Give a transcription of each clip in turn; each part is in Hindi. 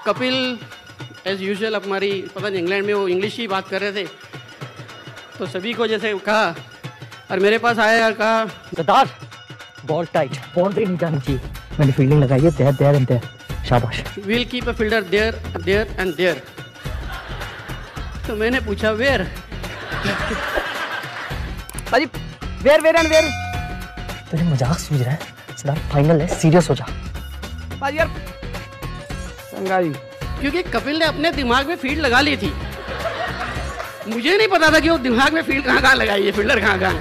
कपिल एज यूजुअल हमारी पता नहीं इंग्लैंड में वो इंग्लिश ही बात कर रहे थे, तो सभी को जैसे कहा और मेरे पास आया और कहा सरदार बॉल टाइट, बाउंड्री नहीं जानी चाहिए, मैंने फील्डिंग लगाई है, देयर एंड देयर, शाबाश। Will keep a fielder there there and there. तो मैंने पूछा वेयर? अरे वेयर वेयर एंड वेयर? तुझे मजाक सूझ रहा है? सरदार फाइनल है, सीरियस हो जा। यार संगाई, क्योंकि कपिल ने अपने दिमाग में फील्ड लगा ली थी, मुझे नहीं पता था कि वो दिमाग में फील्ड कहाँ लगाई है, फील्डर कहाँ है।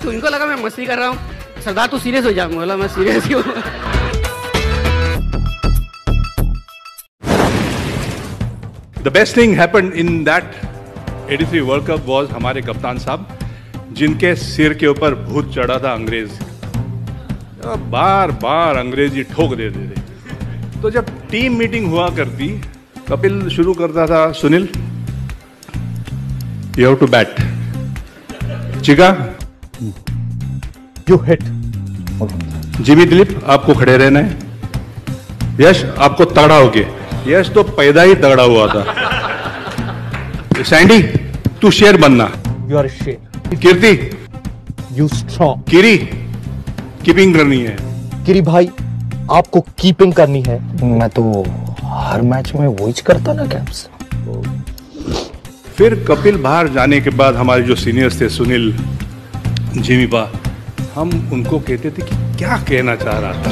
तो इनको लगा मैं मस्ती कर रहा हूँ। सरदार तू सीरियस हो जा, बोला मैं सीरियस ही हूँ। The best thing happened in that 83 World Cup was हमारे कप्तान साहब, जिनके सिर के ऊपर भूत चढ़ा था अंग्रेज, बार बार अंग्रेजी ठोक देते थे। तो जब टीम मीटिंग हुआ करती, कपिल शुरू करता था, Sunil you have to bat, Cheeka you hit, Jimmy Dilip आपको खड़े रहना है, यश आपको तगड़ा होके, यश तो पैदा ही तगड़ा हुआ था, सैंडी तू शेर बनना, यू आर शेर, कीर्ति यू स्ट्रॉन्ग, कीरी कीपिंग करनी है, गिरी भाई आपको कीपिंग करनी है। मैं तो हर मैच में वही करता ना कैप्स। फिर कपिल बाहर जाने के बाद हमारे जो सीनियर्स थे, सुनील, जिमी पा, हम उनको कहते थे कि क्या कहना चाह रहा था।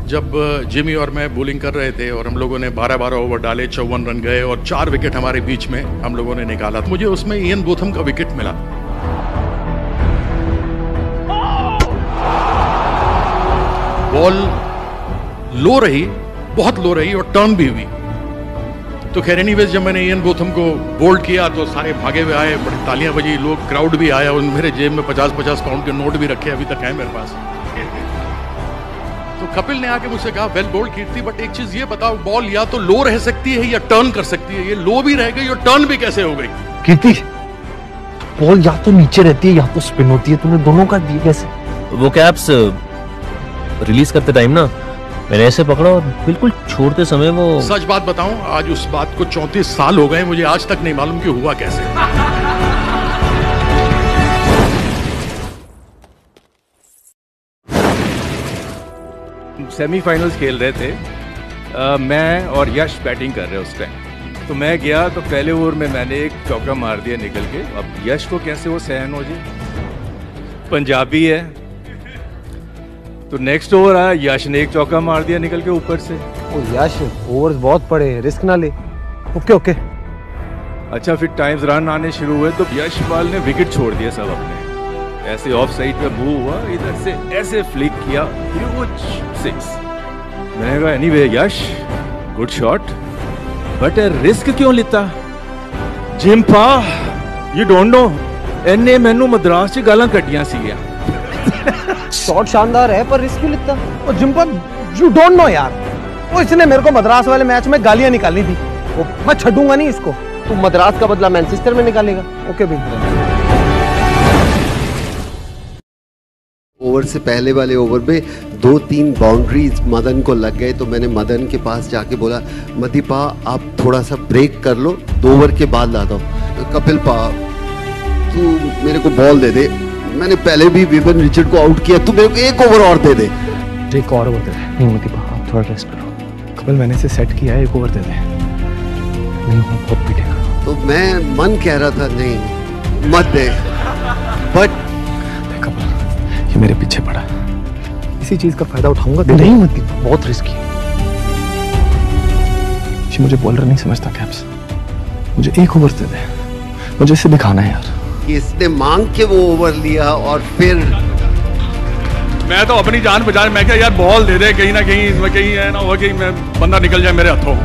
जब जिमी और मैं बॉलिंग कर रहे थे और हम लोगों ने 12-12 ओवर डाले, 54 रन गए और 4 विकेट हमारे बीच में हम लोगों ने निकाला, तो मुझे उसमें इयन बोथम का विकेट मिला। बॉल लो रही, बहुत लो रही और टर्न भी हुई। तो खैर एनीवेज जब मैंने इयन बोथम को बोल्ड किया तो सारे भागे हुए आए, बड़ी तालियां बजी, लोग, क्राउड भी आया और मेरे जेब में 50-50 पाउंड के नोट भी रखे, अभी तक है मेरे पास। तो कपिल ने आके मुझसे कहा वेल बोल्ड कीर्ति, बट एक चीज ये बताओ, बॉल या तो लो रह सकती है या टर्न कर सकती है, ये लो भी रह गई और टर्न भी कैसे हो गई? कीर्ति बॉल या तो नीचे रहती है या तो स्पिन होती है, तुमने दोनों का दिए कैसे? वो कैप्स रिलीज करते टाइम ना मैंने ऐसे पकड़ा और बिल्कुल छोड़ते समय वो, सच बात बताऊं, आज उस बात को 34 साल हो गए, मुझे आज तक नहीं मालूम कि हुआ कैसे। सेमीफाइनल्स खेल रहे थे, मैं और यश बैटिंग कर रहे उस टाइम, तो मैं गया तो पहले ओवर में मैंने एक चौका मार दिया निकल के। अब यश को कैसे वो सहन हो जाए, पंजाबी है, तो नेक्स्ट ओवर आया, यश ने एक चौका मार दिया निकल के ऊपर से। ओ यश ओवर्स बहुत पड़े हैं, रिस्क ना ले। Okay okay. अच्छा फिर टाइम्स रन आने शुरू हुए तो यशपाल ने विकेट छोड़ दिया सब अपने, ऐसे ऑफ साइड पे मूव हुआ, इधर से ऐसे फ्लिक किया, ह्यूज 6। मैंने कहा anyway Yash good shot, but risk क्यों लेता? जिम्पा यू डोंट नो, इन्ने मैनू मद्रास च गालां कड्डियां सीगियां। शॉट शानदार है पर रिस्क क्यों लेता? और जिम्पा यू डोंट नो यार, वो इसने मेरे को मद्रास वाले मैच में गालियां निकालनी थी, वो मैं छूंगा नहीं इसको। तू मद्रास का बदला मैनचेस्टर में निकालेगा। ओके भाई। ओवर से पहले वाले ओवर में 2-3 बाउंड्रीज मदन को लग गए, तो मैंने मदन के पास जाके बोला मदीपा आप थोड़ा सा ब्रेक कर लो, 2 ओवर के बाद लाता हूँ। कपिल पा तू मेरे को बॉल दे दे, मैंने पहले भी विवन रिचर्ड को आउट किया, तू मेरे को 1 ओवर और दे दे। एक और ओवर दे दे। नहीं मदीपा आप थोड़ा रेस्ट करो, कपिल मैंने इसे सेट किया है, 1 ओवर दे दे। नहीं बहुत पीटेगा। तो मैं मन कह रहा था नहीं मत दे, बट ये मेरे पीछे पड़ा, इसी चीज का फायदा उठाऊंगा। नहीं मत, बहुत रिस्की है। मुझे बॉलर नहीं समझता कैप्स, मुझे 1 ओवर दे दे, मुझे इसे दिखाना है यार। इसने मांग के वो ओवर लिया और फिर मैं तो अपनी जान बचा, मैं क्या यार बॉल दे दे, कहीं ना कहीं इसमें कहीं है ना हो, कहीं मैं बंदा निकल जाए मेरे हाथों।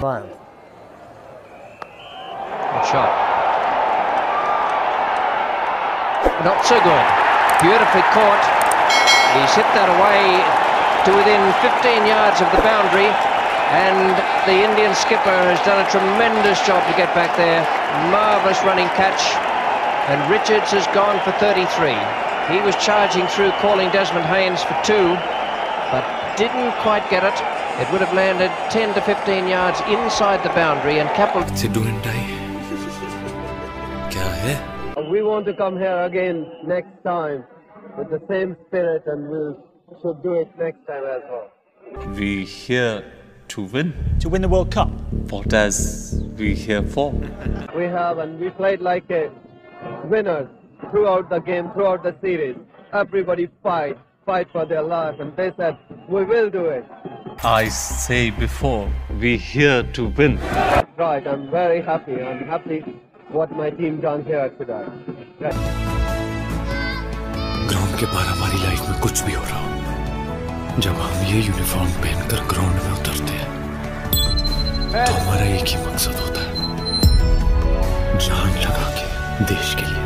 One. Good shot. Not so good. Beautifully caught. He's hit that away to within 15 yards of the boundary, and the Indian skipper has done a tremendous job to get back there. Marvellous running catch, and Richards has gone for 33. He was charging through, calling Desmond Haynes for 2, but didn't quite get it. It would have landed 10 to 15 yards inside the boundary, and Kapil... We want to come here again next time with the same spirit, and we should do it next time as well. We here to win. To win the World Cup. What as we here for? We have, and we played like a winners throughout the game, throughout the series. Everybody fight for their life, and they said, we will do it. I say before, we here to win. Right, I'm very happy. I'm happy what my team done here today. Right. Ground के बाहर हमारी लाइफ में कुछ भी हो रहा हो, जब हम ये यूनिफॉर्म पहनकर ग्राउंड में उतरते हैं तो हमारा एक ही मकसद होता है, जान लगा के देश के लिए